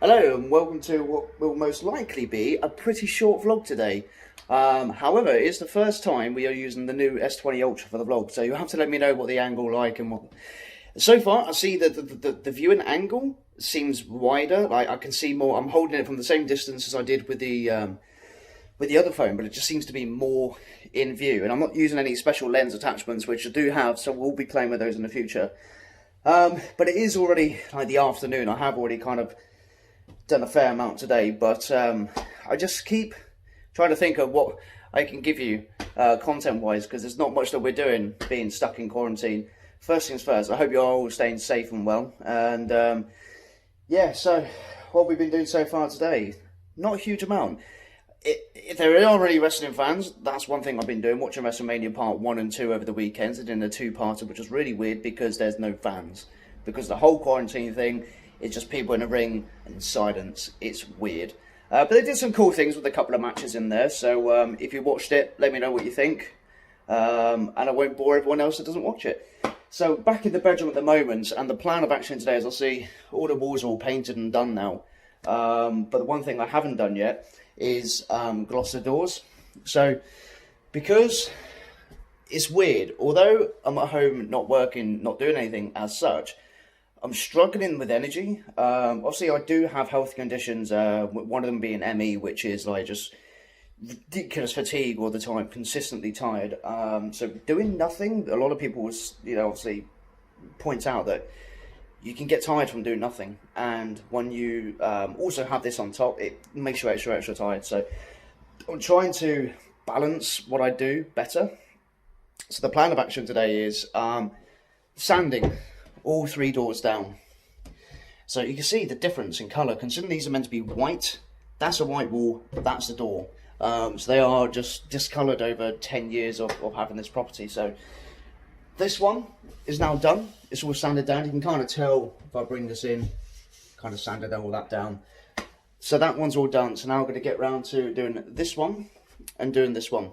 Hello and welcome to what will most likely be a pretty short vlog today. However, it's the first time we are using the new S20 Ultra for the vlog, so you have to let me know what the angle like and what. So far, I see that the viewing angle seems wider. Like I can see more. I'm holding it from the same distance as I did with the other phone, but it just seems to be more in view. And I'm not using any special lens attachments, which I do have, so we'll be playing with those in the future. But it is already like the afternoon. I have already kind of done a fair amount today, but I just keep trying to think of what I can give you content wise, because there's not much that we're doing being stuck in quarantine. First things first, I hope you're all staying safe and well, and yeah, so what we've been doing so far today, not a huge amount. If there are any wrestling fans, that's one thing I've been doing, watching WrestleMania Part 1 and 2 over the weekends. I did a two-parter, which was really weird because there's no fans. Because the whole quarantine thing is just people in a ring and silence. It's weird. But they did some cool things with a couple of matches in there, so if you watched it, let me know what you think. And I won't bore everyone else that doesn't watch it. So back in the bedroom at the moment, and the plan of action today is I'll see all the walls are all painted and done now. But the one thing I haven't done yet is gloss the doors. So because it's weird, although I'm at home not working, not doing anything as such, I'm struggling with energy. Obviously I do have health conditions, one of them being ME, which is like just ridiculous fatigue all the time, consistently tired. So doing nothing, a lot of people was, obviously point out that you can get tired from doing nothing, and when you also have this on top, it makes you extra tired. So I'm trying to balance what I do better. So the plan of action today is sanding all 3 doors down. So you can see the difference in colour. Considering these are meant to be white, that's a white wall, that's the door. So they are just discoloured over 10 years of having this property. So this one is now done. It's all sanded down. You can kind of tell if I bring this in, kind of sanded all that down. So that one's all done. So now I'm going to get round to doing this one and doing this one.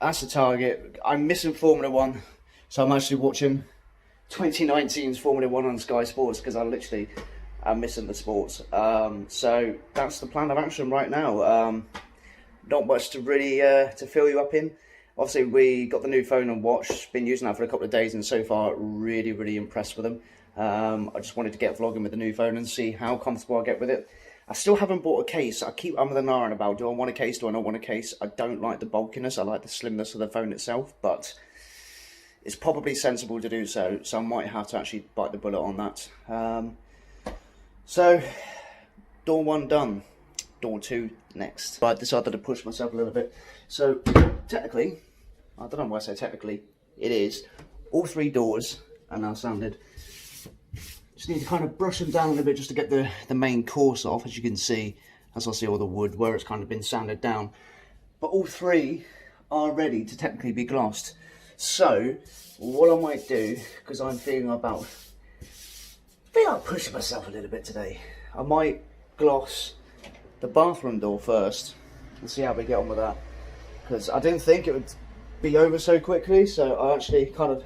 That's the target. I'm missing Formula 1, so I'm actually watching 2019's Formula 1 on Sky Sports because I'm missing the sports. So that's the plan of action right now. Not much to really to fill you up in. Obviously, we got the new phone and watch, been using that for a couple of days, and so far, really impressed with them. I just wanted to get vlogging with the new phone and see how comfortable I get with it. I still haven't bought a case. I keep umming and ahhing about, do I want a case, do I not want a case? I don't like the bulkiness, I like the slimness of the phone itself, but it's probably sensible to do so, so I might have to actually bite the bullet on that. So, door 1 done. Door 2 next. I decided to push myself a little bit. So technically, I don't know why I say technically, it is. All 3 doors are now sanded. Just need to kind of brush them down a little bit just to get the main course off, as you can see, as I see all the wood where it's kind of been sanded down. But all 3 are ready to technically be glossed. So what I might do, because I'm feeling about pushing myself a little bit today, I might gloss the bathroom door first and see how we get on with that, because I didn't think it would be over so quickly. So I actually kind of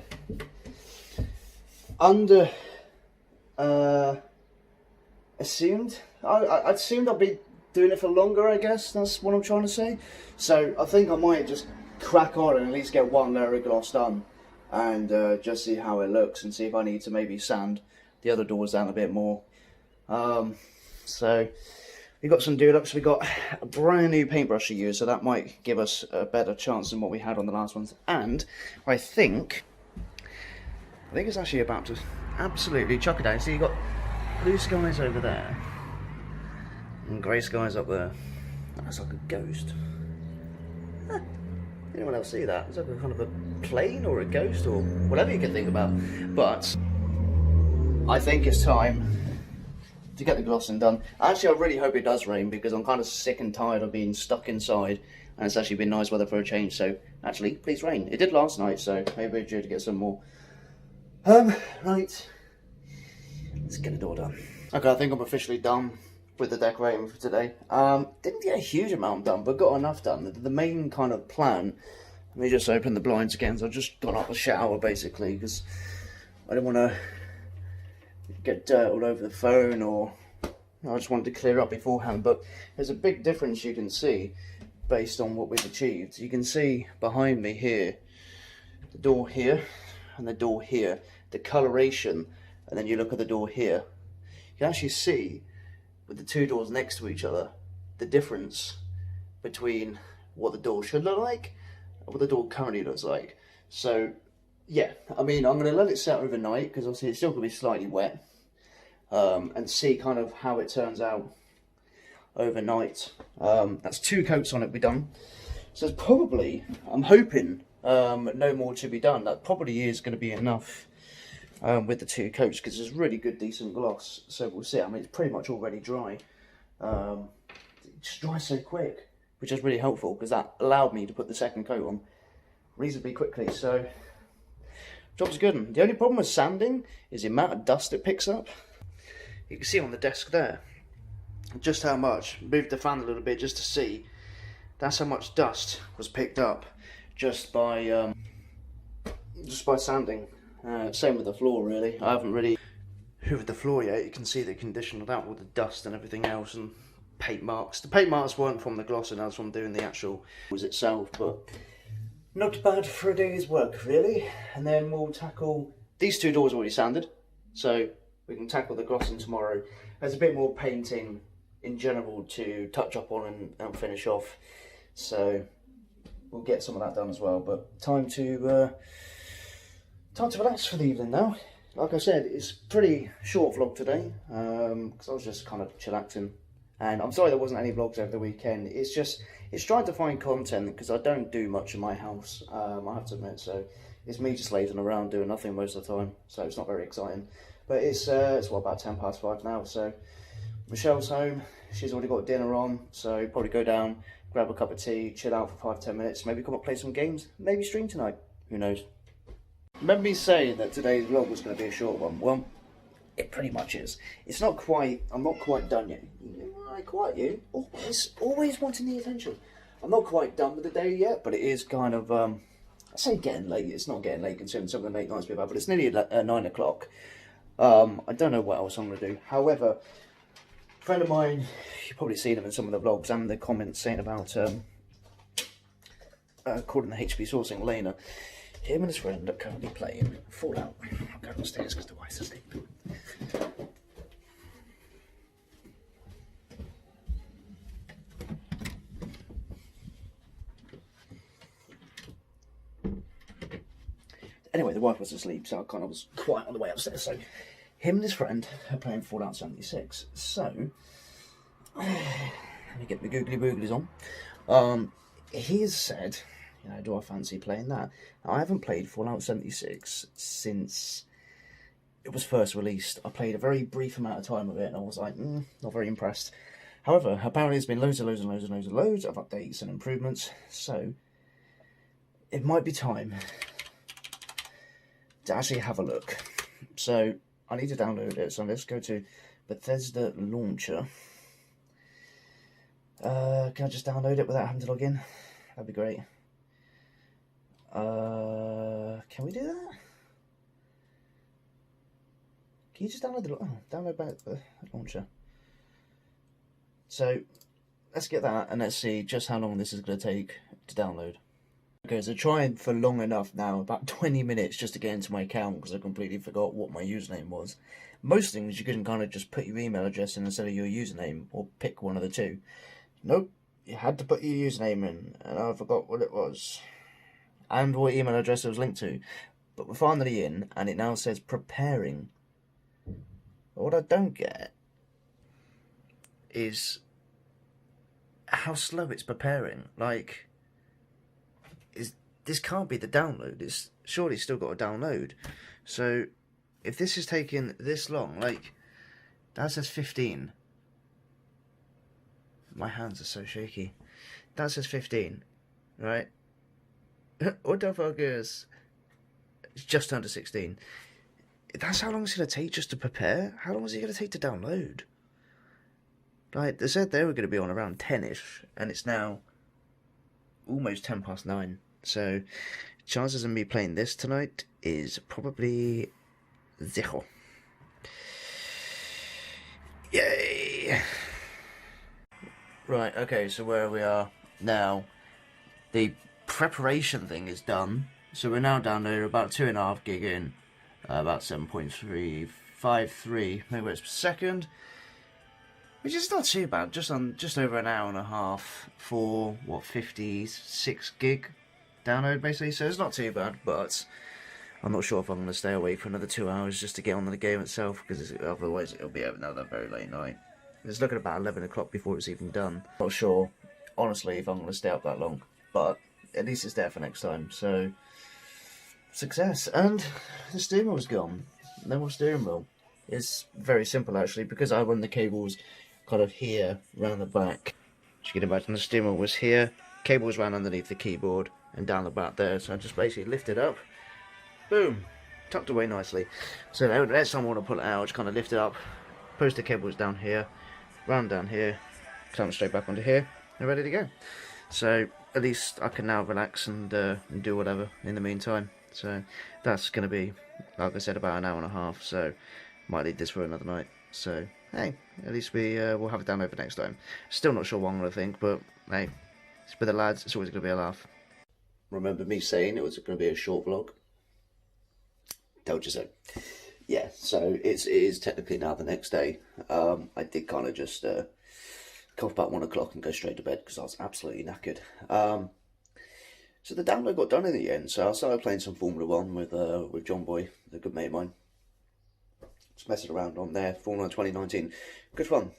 assumed I assumed I'd be doing it for longer, I guess that's what I'm trying to say. So I think I might just crack on and at least get 1 layer of gloss done and just see how it looks and see if I need to maybe sand the other doors down a bit more. So we've got some do-ups. We've got a brand new paintbrush to use, so that might give us a better chance than what we had on the last ones. And I think it's actually about to absolutely chuck it down. So you've got blue skies over there and grey skies up there. That's like a ghost. Huh. Anyone else see that? It's like a kind of a plane or a ghost or whatever you can think about. But I think it's time to get the glossing done. Actually, I really hope it does rain, because I'm kind of sick and tired of being stuck inside, and it's actually been nice weather for a change. So actually, please rain. It did last night, so maybe we're due to get some more. Right, let's get the door done. Okay, I think I'm officially done with the decorating for today. Didn't get a huge amount done, but got enough done. The main kind of plan, let me just open the blinds again. So I just got out the shower basically, because I didn't want to get dirt all over the phone or I just wanted to clear up beforehand, but there's a big difference you can see based on what we've achieved. You can see behind me here, the door here and the door here, the coloration, and then you look at the door here, you can actually see with the two doors next to each other the difference between what the door should look like and what the door currently looks like. So yeah, I mean, I'm going to let it set overnight because obviously it's still going to be slightly wet, and see kind of how it turns out overnight. That's 2 coats on it be done, so there's probably, I'm hoping, no more to be done. That probably is going to be enough with the 2 coats, because it's really good decent gloss. So we'll see. I mean, it's pretty much already dry. It just dries so quick, which is really helpful because that allowed me to put the 2nd coat on reasonably quickly. So job's good. And the only problem with sanding is the amount of dust it picks up. You can see on the desk there just how much. Moved the fan a little bit just to see. That's how much dust was picked up just by sanding. Same with the floor, really. I haven't really hoovered the floor yet. You can see the condition of that with the dust and everything else, and paint marks. The paint marks weren't from the glossing, that was from doing the actual was itself, but not bad for a day's work, really. And then we'll tackle these 2 doors already sanded, so we can tackle the glossing tomorrow. There's a bit more painting in general to touch up on and finish off, so we'll get some of that done as well. But time to relax for the evening now. Like I said, it's pretty short vlog today, because I was just kind of chillaxing. And I'm sorry there wasn't any vlogs over the weekend. It's trying to find content, because I don't do much in my house, I have to admit. So it's me just lazing around doing nothing most of the time, so it's not very exciting. But it's what, about 5:10 now, so Michelle's home, she's already got dinner on, so probably go down, grab a cup of tea, chill out for 5-10 minutes, maybe come up play some games, maybe stream tonight, who knows. Remember me saying that today's vlog was going to be a short one? Well, it pretty much is. It's not quite, I'm not quite done yet. Quiet you, always wanting the attention. I'm not quite done with the day yet, but it is kind of, I say getting late, it's not getting late considering some of the late nights we've had, but it's nearly 9 o'clock. I don't know what else I'm going to do. However, a friend of mine, you've probably seen him in some of the vlogs and the comments saying about calling the HP sourcing Lena. Him and his friend are currently playing Fallout. I'll go downstairs because the wife's asleep. Anyway, the wife was asleep, so I kind of was quiet on the way upstairs. So, him and his friend are playing Fallout 76. So, let me get the googly booglies on. He has said, you know, do I fancy playing that? Now, I haven't played Fallout 76 since it was first released. I played a very brief amount of time of it, and I was like, not very impressed. However, apparently there's been loads of updates and improvements, so it might be time to actually have a look. So I need to download it, so let's go to Bethesda Launcher. Can I just download it without having to log in? That'd be great. Can we do that? Can you just download the launcher? So let's get that, and let's see just how long this is going to take to download. Okay, so trying for long enough now, about 20 minutes just to get into my account because I completely forgot what my username was. Most things you can kind of just put your email address in instead of your username, or pick one of the two. Nope, you had to put your username in, and I forgot what it was and what email address it was linked to. But we're finally in, and it now says preparing. But what I don't get is how slow it's preparing. Like, this can't be the download. It's surely still got to download. So if this is taking this long, like, that says 15. My hands are so shaky. That says 15, right? Autofocus. It's just under 16. That's how long it's going to take just to prepare? How long is it going to take to download? Like, they said they were going to be on around 10ish, and it's now almost 9:10. So, chances of me playing this tonight is probably 0. Yay! dear. Right, okay, so where we are now, the preparation thing is done. So we're now down to about 2.5 gig in, about 7.353 megabytes per second, which is not too bad. Just over an hour and a half for what, 56 gig download basically. So it's not too bad, but I'm not sure if I'm going to stay awake for another 2 hours just to get on the game itself, because otherwise it'll be another very late night. It's looking about 11 o'clock before it's even done. Not sure, honestly, if I'm going to stay up that long, but at least it's there for next time. So, success. And the steering wheel's gone. No more steering wheel. It's very simple actually, because I run the cables kind of here, round the back. So you can imagine the steering wheel was here, cables ran underneath the keyboard, and down the back there. So I just basically lift it up, boom, tucked away nicely. So next time I want to pull it out, just kind of lift it up, post the cables down here, round down here, clamp straight back onto here, and ready to go. So at least I can now relax and do whatever in the meantime. So that's going to be, like I said, about an hour and a half. So might leave this for another night. So hey, at least we'll have it down over next time. Still not sure what I'm going to think, but hey, it's with the lads. It's always going to be a laugh. Remember me saying it was going to be a short vlog? Told you so. Yeah, so it is technically now the next day. I did kind of just come about 1 o'clock and go straight to bed because I was absolutely knackered. So the download got done in the end. So I started playing some Formula 1 with John Boy, a good mate of mine. Just messing around on there. Formula 1 2019, good fun.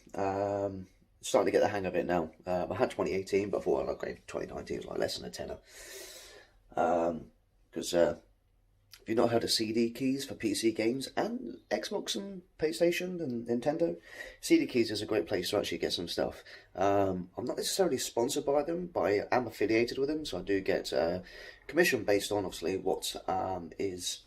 Starting to get the hang of it now. I had 2018, but I thought like 2019 was like less than a tenner. Because if you've not heard of CD keys for PC games and Xbox and PlayStation and Nintendo, CD keys is a great place to actually get some stuff. I'm not necessarily sponsored by them, but I am affiliated with them, so I do get commission based on obviously what is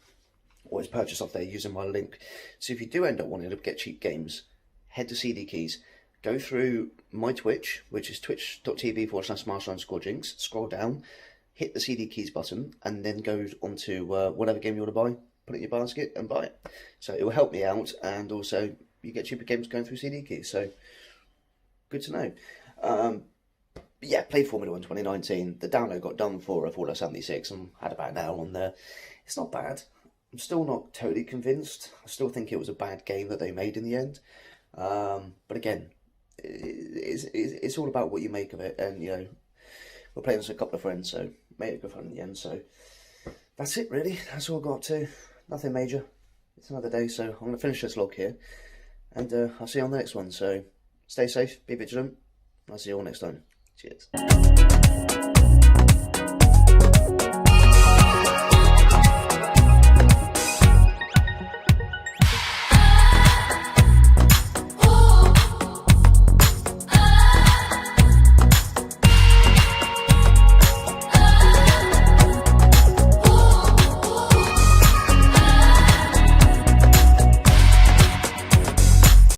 purchased off there using my link. So if you do end up wanting to get cheap games, head to CD keys, go through my Twitch, which is twitch.tv/Marshall_Jinx, scroll down, hit the CD keys button, and then go onto whatever game you want to buy, put it in your basket and buy it. So it will help me out, and also you get cheaper games going through CD keys, so good to know. Yeah, played Formula 1 2019. The download got done for Fallout 76 and had about an hour on there. It's not bad. I'm still not totally convinced. I still think it was a bad game that they made in the end. But again, it's all about what you make of it, and you know, we're playing with a couple of friends, so made it good fun in the end. So that's it really. That's all I got to. Nothing major. It's another day, so I'm going to finish this vlog here, and I'll see you on the next one. So stay safe, be vigilant. I'll see you all next time. Cheers.